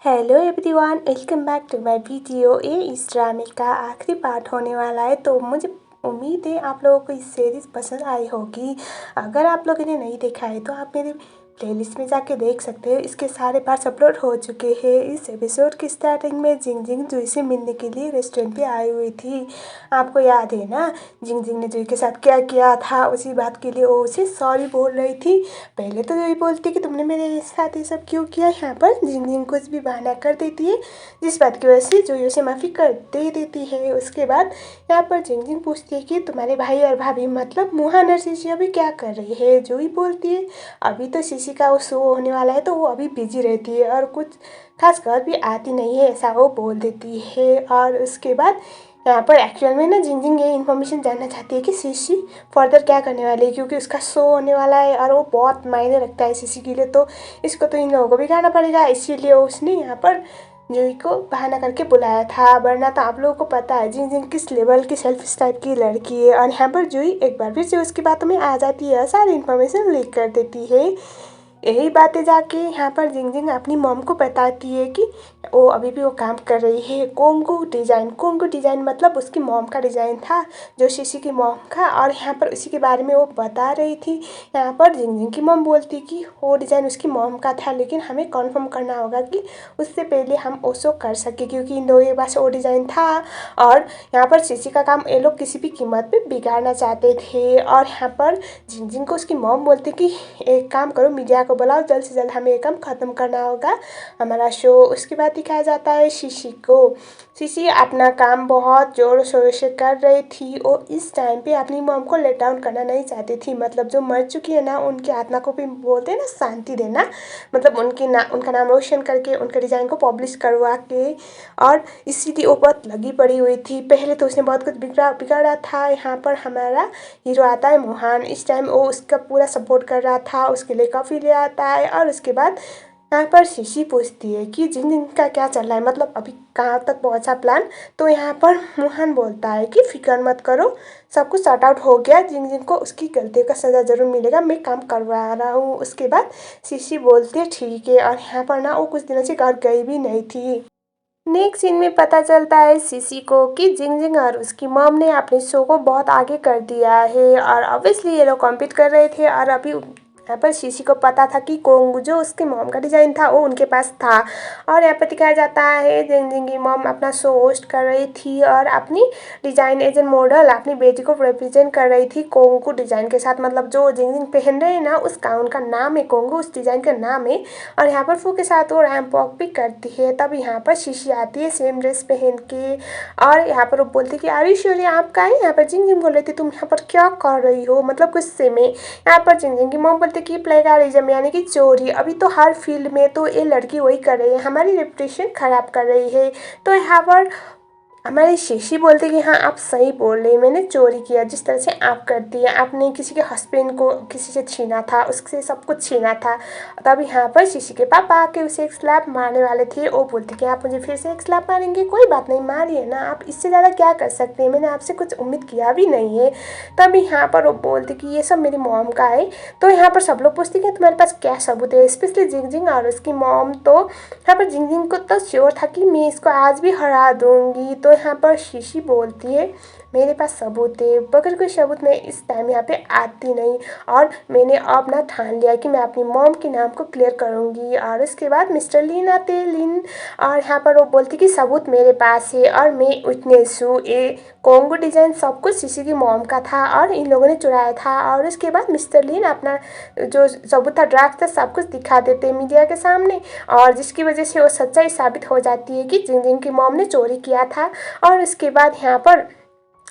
Hello everyone, welcome back to my video. ये इस ड्रामे का आखिरी पार्ट होने वाला है, तो मुझे उम्मीद है आप लोगों को इस सीरीज़ पसंद आई होगी। अगर आप लोगों ने नहीं देखा है तो आप मेरे प्लेलिस्ट में जाके देख सकते हो। इसके सारे पार्ट्स अपलोड हो चुके हैं। इस एपिसोड की स्टार्टिंग में जिंग जुई से मिलने के लिए रेस्टोरेंट पे आई हुई थी। आपको याद है ना, जिंग ने जुई के साथ क्या किया था। उसी बात के लिए वो उसे सॉरी बोल रही थी। पहले तो जुई बोलती कि तुमने मेरे साथ ये सब क्यों किया। यहाँ पर जिंग कुछ भी बहाना कर देती है, जिस बात की वजह से जुई उसे माफ़ी कर दे देती है। उसके बाद यहाँ पर जिंग पूछती है कि तुम्हारे भाई और भाभी मतलब मुहान और शीशी अभी क्या कर रही है। जुई बोलती है अभी तो शीशी का वो शो होने वाला है, तो वो अभी बिजी रहती है और कुछ खास कर भी आती नहीं है, ऐसा वो बोल देती है। और उसके बाद यहाँ पर एक्चुअल में ना जिंग ये इन्फॉर्मेशन जानना चाहती है कि शीशी फर्दर क्या करने वाली है, क्योंकि उसका शो होने वाला है और वो बहुत मायने रखता है शीशी के लिए। तो इसको तो इन लोगों को भी गाना पड़ेगा, इसीलिए उसने यहाँ पर जुई को बहाना करके बुलाया था। वरना तो आप लोगों को पता है जिंग किस लेवल की सेल्फ टाइप की लड़की है। और यहाँ पर जुई एक बार फिर से उसकी बातों में आ जाती है, सारी इन्फॉर्मेशन लीक कर देती है। यही बातें जाके यहाँ पर जिंग अपनी मॉम को बताती है कि वो अभी भी वो काम कर रही है कोंगू डिज़ाइन मतलब उसकी मॉम का डिज़ाइन था, जो शीशी की मॉम का। और यहाँ पर उसी के बारे में वो बता रही थी। यहाँ पर जिंग की मॉम बोलती कि वो डिज़ाइन उसकी मॉम का था, लेकिन हमें कन्फर्म करना होगा कि उससे पहले हम ओसो कर सके, क्योंकि इन लोगों के पास वो डिज़ाइन था। और यहाँ पर शीशी का काम ये लोग किसी भी कीमत पे बिगाड़ना चाहते थे। और यहाँ पर जिंग को उसकी मॉम बोलती कि एक काम करो, मीडिया को बुलाओ, जल्द से जल्द हमें ये काम ख़त्म करना होगा, हमारा शो। उसके बाद दिखाया जाता है शीशी को। शीशी अपना काम बहुत ज़ोर शोर से कर रही थी। वो इस टाइम पे अपनी मॉम को लेट डाउन करना नहीं चाहती थी, मतलब जो मर चुकी है ना उनकी आत्मा को भी बोलते हैं ना शांति देना, मतलब उनका नाम रोशन करके उनके डिज़ाइन को पब्लिश करवा के। और इसीलिए वो बहुत लगी पड़ी हुई थी। पहले तो उसने बहुत कुछ बिगाड़ा था। यहाँ पर हमारा हीरो आता है मोहन। इस टाइम वो उसका पूरा सपोर्ट कर रहा था, उसके लिए कॉफ़ी ले आता है। और उसके बाद यहाँ पर शीशी पूछती है कि जिंग का क्या चल रहा है, मतलब अभी कहाँ तक पहुँचा प्लान। तो यहाँ पर मोहन बोलता है कि फिक्र मत करो, सब कुछ सॉर्ट आउट हो गया। जिंग को उसकी गलतियों का सज़ा ज़रूर मिलेगा, मैं काम करवा रहा हूँ। उसके बाद शीशी बोलती है ठीक है। और यहाँ पर ना वो कुछ दिनों से घर गई भी नहीं थी। नेक्स्ट सीन में पता चलता है शीशी को कि जिंग और उसकी मॉम ने अपने शो को बहुत आगे कर दिया है। और ऑब्वियसली ये लोग कॉम्पीट कर रहे थे। और अभी यहाँ पर शीशी को पता था कि कोंगू जो उसके मॉम का डिज़ाइन था वो उनके पास था। और यहाँ पर दिखाया जाता है जिंग की मॉम अपना शो होस्ट कर रही थी और अपनी डिज़ाइन एज ए मॉडल अपनी बेटी को रिप्रेजेंट कर रही थी कोंगू डिज़ाइन के साथ। मतलब जो जिंग पहन रहे हैं ना, उसका उनका नाम है कोंगू, उस डिज़ाइन का नाम है। और यहाँ पर फू के साथ वो रैंप वॉक भी करती है। तब यहाँ पर शीशी आती है सेम ड्रेस पहन के। और यहाँ पर वो बोलती कि आर यू श्योर आप का है। यहाँ पर जिंग बोल रही थी तुम यहाँ पर क्या कर रही हो, मतलब गुस्से में। यहाँ पर जिंग की मॉम बोलती कि प्लेगरिज्म यानी कि चोरी, अभी तो हर फील्ड में तो ये लड़की वही कर रही है, हमारी रेपुटेशन खराब कर रही है। तो यहाँ पर हमारी शीशी बोलती कि हाँ आप सही बोल रहे हैं, मैंने चोरी किया। जिस तरह से आप करती हैं, आपने किसी के हस्बैंड को किसी से छीना था, उससे सब कुछ छीना था। तब यहाँ पर शीशी के पापा आके उसे एक स्लैप मारने वाले थे। वो बोलते कि आप मुझे फिर से एक स्लैप मारेंगे, कोई बात नहीं मारिए ना, आप इससे ज़्यादा क्या कर सकते हैं, मैंने आपसे कुछ उम्मीद किया भी नहीं है। तब यहाँ पर वो बोलते कि ये सब मेरी मॉम का है। तो यहाँ पर सब लोग पूछते कि तुम्हारे पास क्या सबूत है, स्पेशली जिंग और उसकी मॉम। तो यहाँ पर जिंग को तो श्योर था कि मैं इसको आज भी हरा दूंगी। तो यहाँ पर शीशी बोलती है मेरे पास सबूत है, बगैर कोई सबूत मैं इस टाइम यहाँ पे आती नहीं। और मैंने अब ना ठान लिया कि मैं अपनी मॉम के नाम को क्लियर करूँगी। और उसके बाद मिस्टर लिन आते हैं, लिन। और यहाँ पर वो बोलती कि सबूत मेरे पास है और मैं विटनेस हूँ, ये कोंगू डिज़ाइन सब कुछ शीशी की मॉम का था और इन लोगों ने चुराया था। और उसके बाद मिस्टर लिन अपना जो सबूत था, ड्राफ्ट था, सब कुछ दिखा देते हैं मीडिया के सामने। और जिसकी वजह से वो सच्चाई साबित हो जाती है कि जिंग की मॉम ने चोरी किया था। और उसके बाद यहाँ पर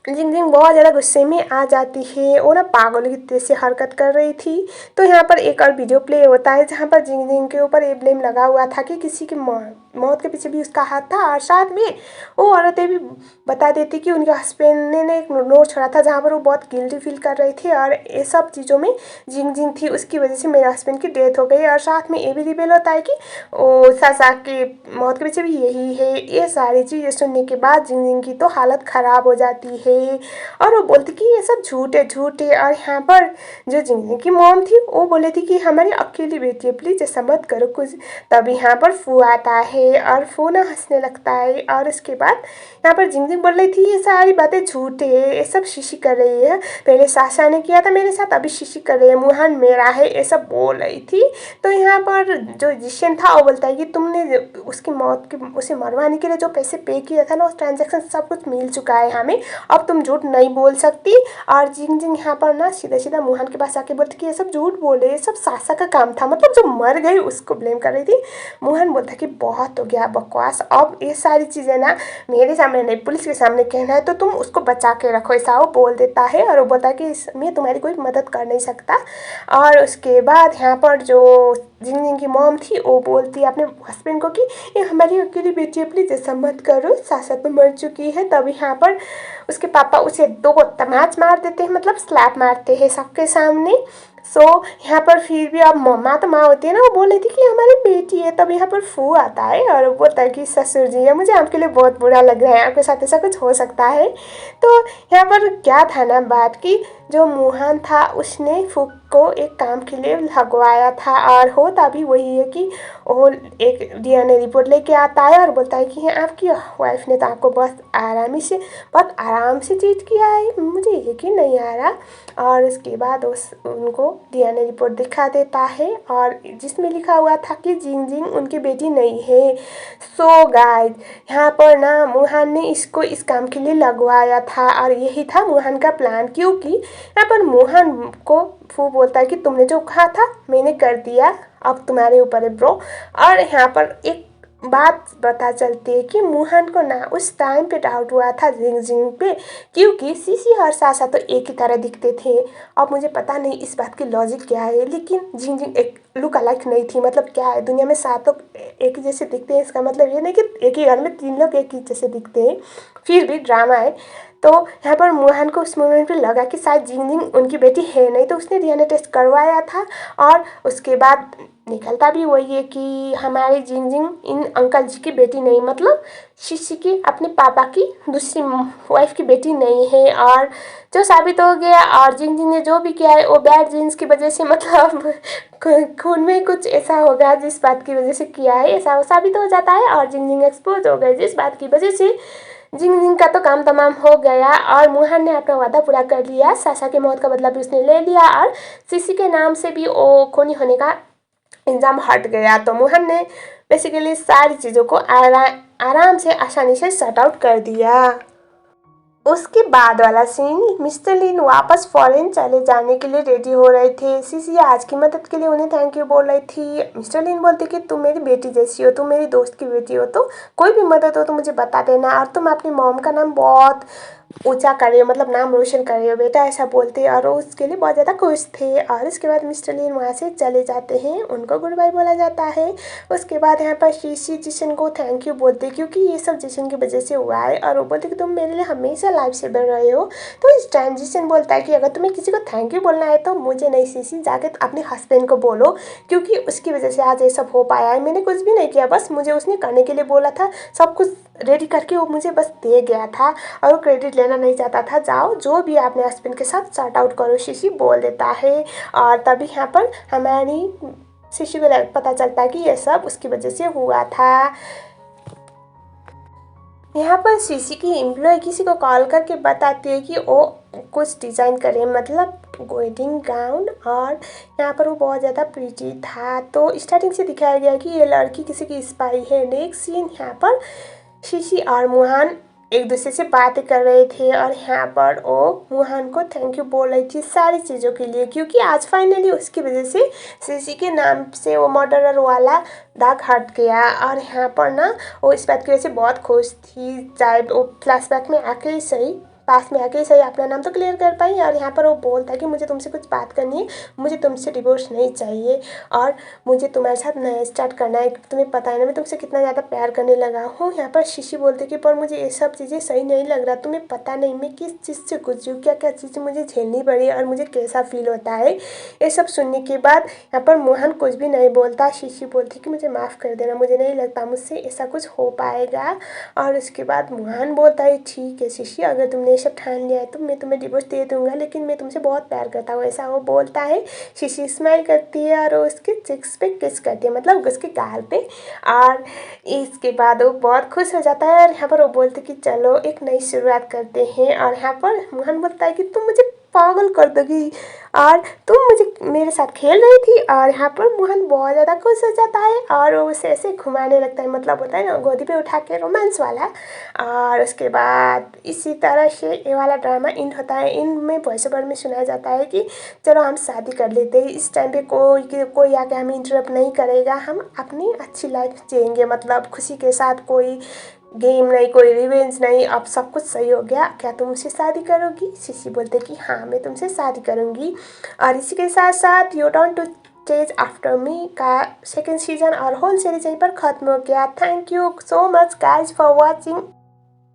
जिंग बहुत ज़्यादा गुस्से में आ जाती है। वो ना पागल की तरह से हरकत कर रही थी। तो यहाँ पर एक और वीडियो प्ले होता है जहाँ पर जिंग के ऊपर ये ब्लेम लगा हुआ था कि किसी की मौत के पीछे भी उसका हाथ था। और साथ में वो औरतें भी बता देती कि उनके हस्बैंड ने एक नोट छोड़ा था जहाँ पर वो बहुत गिल्टी फील कर रही थी। और ये सब चीज़ों में जिंग थी, उसकी वजह से मेरे हस्बैंड की डेथ हो गई। और साथ में ये भी रिवेल होता है कि वो सासा की मौत के पीछे भी यही है। ये सारी चीज़ें सुनने के बाद जिंग की तो हालत ख़राब हो जाती है। है। और वो बोलती कि ये सब झूठ है झूठ है। और यहाँ पर जो जिंगजिंग की मॉम थी वो बोले थी कि हमारी अकेली बेटी है, प्लीज़ ऐसा मत करो कुछ। तब यहाँ पर फू आता है और फू ना हंसने लगता है। और उसके बाद यहाँ पर जिंगजिंग बोल रही थी ये सारी बातें झूठ है, ये सब शीशी कर रही है, पहले साशा ने किया था मेरे साथ, अभी शीशी कर रही है, मुहान मेरा है, ये सब बोल रही थी। तो यहाँ पर जो जिशन था वो बोलता है कि तुमने उसकी मौत की उसे मरवाने के लिए जो पैसे पे किया था ना, उस ट्रांजेक्शन सब कुछ मिल चुका है हमें, अब तुम झूठ नहीं बोल सकती। और जिंगजिंग यहाँ पर ना सीधा सीधा मुहान के पास आके बोलती कि ये सब झूठ बोले, ये सब साशा का काम था, मतलब जो मर गई उसको ब्लेम कर रही थी। मुहान बोलता कि बहुत हो गया बकवास, अब ये सारी चीज़ें ना मेरे सामने नहीं पुलिस के सामने कहना है, तो तुम उसको बचा के रखो, ऐसा वो बोल देता है। और वो बोलता है कि इसमें तुम्हारी कोई मदद कर नहीं सकता। और उसके बाद यहाँ पर जो जिंगजिंग की मॉम थी वो बोलती है अपने हस्बैंड को कि ये हमारी अकेली बेटी है, प्लीज़ ऐसा मत करो, सासा तो मर चुकी है। तब यहाँ पर उसके पापा उसे 2 तमाच मार देते हैं, मतलब स्लैप मारते हैं सबके सामने। सो यहाँ पर फिर भी अब मम्मा तो माँ होती है ना, वो बोल रही थी कि हमारी बेटी है। तब यहाँ पर फू आता है और वो बोलता है कि ससुर जी है, मुझे आपके लिए बहुत बुरा लग रहा है, आपके साथ ऐसा कुछ हो सकता है। तो यहाँ पर क्या था ना बात की, जो मुहान था उसने फू को एक काम के लिए लगवाया था, और होता भी वही है कि वो एक डीएनए रिपोर्ट लेके आता है और बोलता है कि आपकी वाइफ ने तो आपको बहुत आराम से चीट किया है, मुझे यकीन नहीं आ रहा। और उसके बाद उनको डीएनए रिपोर्ट दिखा देता है और जिसमें लिखा हुआ था कि जिंगजिंग उनकी बेटी नहीं है। सो गाइस यहाँ पर ना मुहान ने इसको इस काम के लिए लगवाया था और यही था मुहान का प्लान, क्योंकि यहाँ पर मुहान को फू बोलता है कि तुमने जो कहा था मैंने कर दिया, अब तुम्हारे ऊपर है ब्रो। और यहाँ पर एक बात पता चलती है कि मुहान को ना उस टाइम पे डाउट हुआ था जिंगजिंग पे, क्योंकि सीसी और सासा तो एक ही तरह दिखते थे। अब मुझे पता नहीं इस बात की लॉजिक क्या है, लेकिन जिंगजिंग एक लुक अलाइक नहीं थी, मतलब क्या है दुनिया में 7 लोग एक ही जैसे दिखते हैं, इसका मतलब ये नहीं कि एक ही घर में 3 लोग एक ही जैसे दिखते हैं, फिर भी ड्रामा है। तो यहाँ पर मुहान को उस मोमेंट पे लगा कि शायद जिंगजिंग उनकी बेटी है नहीं, तो उसने डीएनए टेस्ट करवाया था। और उसके बाद निकलता भी वही है कि हमारी जिंगजिंग इन अंकल जी की बेटी नहीं, मतलब शिशी की अपने पापा की दूसरी वाइफ की बेटी नहीं है। और जो साबित हो गया, और जिंगजिंग ने जो भी किया है वो बैड जीन्स की वजह से, मतलब खून में कुछ ऐसा होगा जिस बात की वजह से किया है, ऐसा साबित हो जाता है। और जिंगजिंग एक्सपोज हो गए जिस बात की वजह से, जिंगजिंग का तो काम तमाम हो गया और मुहान ने अपना वादा पूरा कर लिया, साशा की मौत का बदला भी उसने ले लिया और सीसी के नाम से भी वो खूनी होने का इल्ज़ाम हट गया। तो मुहान ने बेसिकली सारी चीज़ों को आराम से आसानी से सॉर्ट आउट कर दिया। उसके बाद वाला सीन, मिस्टर लिन वापस फॉरेन चले जाने के लिए रेडी हो रहे थे। सीसी आज की मदद के लिए उन्हें थैंक यू बोल रही थी। मिस्टर लिन बोलते कि तुम मेरी बेटी जैसी हो, तुम मेरी दोस्त की बेटी हो, तो कोई भी मदद हो तो मुझे बता देना, और तुम अपनी मॉम का नाम बहुत ऊंचा कर रहे हो, मतलब नाम रोशन कर रहे हो बेटा, ऐसा बोलते। और वो उसके लिए बहुत ज़्यादा खुश थे। और उसके बाद मिस्टर लिन वहाँ से चले जाते हैं, उनको गुड बाय बोला जाता है। उसके बाद यहाँ पर शीशी जिशन को थैंक यू बोलते, क्योंकि ये सब जिशन की वजह से हुआ है, और वो बोलते कि तुम मेरे लिए हमेशा लाइफ सेवर रहे हो। तो इस टाइम जिशन बोलता है कि अगर तुम्हें किसी को थैंक यू बोलना है तो मुझे नहीं शीशी, जाके अपने हस्बैंड को बोलो, क्योंकि उसकी वजह से आज ये सब हो पाया है, मैंने कुछ भी नहीं किया, बस मुझे उसने करने के लिए बोला था, सब कुछ रेडी करके वो मुझे बस दे गया था और वो क्रेडिट लेना नहीं चाहता था। जाओ जो भी अपने हस्बैंड के साथ सॉर्ट आउट करो, शीशी बोल देता है। और तभी यहाँ पर हमारी शीशी को पता चलता है कि ये सब उसकी वजह से हुआ था। यहाँ पर शीशी की एम्प्लॉय किसी को कॉल करके बताती है कि वो कुछ डिज़ाइन करे, मतलब वेडिंग गाउन, और यहाँ पर वो बहुत ज़्यादा प्रीटी था। तो स्टार्टिंग से दिखाया गया कि ये लड़की किसी की स्पाई है। नेक्स्ट सीन, यहाँ पर शीशी और मुहान एक दूसरे से बातें कर रहे थे, और यहाँ पर वो मुहान को थैंक यू बोल रही थी सारी चीज़ों के लिए, क्योंकि आज फाइनली उसकी वजह से शीशी के नाम से वो मर्डरर वाला दाग हट गया। और यहाँ पर ना वो इस बात की वजह से बहुत खुश थी, चाहे वो फ्लैशबैक में आके ही सही, पास में आके ही सही अपना नाम तो क्लियर कर पाई। और यहाँ पर वो बोलता है कि मुझे तुमसे कुछ बात करनी है, मुझे तुमसे डिवोर्स नहीं चाहिए, और मुझे तुम्हारे साथ नया स्टार्ट करना है, तुम्हें पता है ना मैं तुमसे कितना ज़्यादा प्यार करने लगा हूँ। यहाँ पर शीशी बोलती कि पर मुझे ये सब चीज़ें सही नहीं लग रहा, तुम्हें पता नहीं मैं किस चीज़ से गुजरी हूँ, क्या क्या चीज़ें मुझे झेलनी पड़ी और मुझे कैसा फील होता है। ये सब सुनने के बाद यहाँ पर मोहन कुछ भी नहीं बोलता। शीशी बोलती कि मुझे माफ़ कर देना, मुझे नहीं लगता मुझसे ऐसा कुछ हो पाएगा। और उसके बाद मोहन बोलता है ठीक है शीशी, अगर तुमने सब ठान लिया है तो मैं तुम्हें डिवोर्स दे दूँगा, लेकिन मैं तुमसे बहुत प्यार करता हूँ, ऐसा वो बोलता है। शीशी स्माइल करती है और उसके चिक्स पे किस करती है, मतलब उसके गाल पे। और इसके बाद वो बहुत खुश हो जाता है और यहाँ पर वो बोलते कि चलो एक नई शुरुआत करते हैं। और यहाँ पर मोहन बोलता है कि तुम मुझे पागल कर दोगी और तुम मुझे मेरे साथ खेल रही थी। और यहाँ पर मोहन बहुत ज़्यादा खुश हो जाता है और वो उसे ऐसे घुमाने लगता है, मतलब होता है ना गोदी पे उठा के, रोमांस वाला। और उसके बाद इसी तरह से ये वाला ड्रामा एंड होता है। एंड में वॉइस ओवर में सुनाया जाता है कि चलो हम शादी कर लेते हैं, इस टाइम पे कोई आके हमें इंटरप्ट नहीं करेगा, हम अपनी अच्छी लाइफ जिएंगे, मतलब खुशी के साथ, कोई गेम नहीं, कोई रिवेंज नहीं, अब सब कुछ सही हो गया, क्या तुम मुझसे शादी करोगी? शीशी बोलते कि हाँ मैं तुमसे शादी करूँगी। और इसी के साथ साथ you don't to chase after me का सेकेंड सीजन और होल सीरीज यहीं पर ख़त्म हो गया। Thank you so much guys for watching.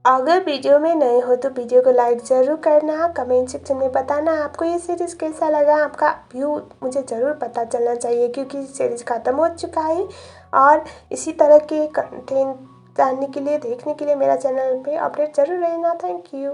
अगर वीडियो में नए हो तो वीडियो को लाइक ज़रूर करना, कमेंट सेक्शन में बताना आपको ये सीरीज़ कैसा लगा। आपका व्यू मुझे ज़रूर पता चलना चाहिए क्योंकि सीरीज़ ख़त्म हो चुका है। और इसी तरह के कंटेंट जानने के लिए, देखने के लिए मेरा चैनल पे अपडेट ज़रूर रहना। Thank you.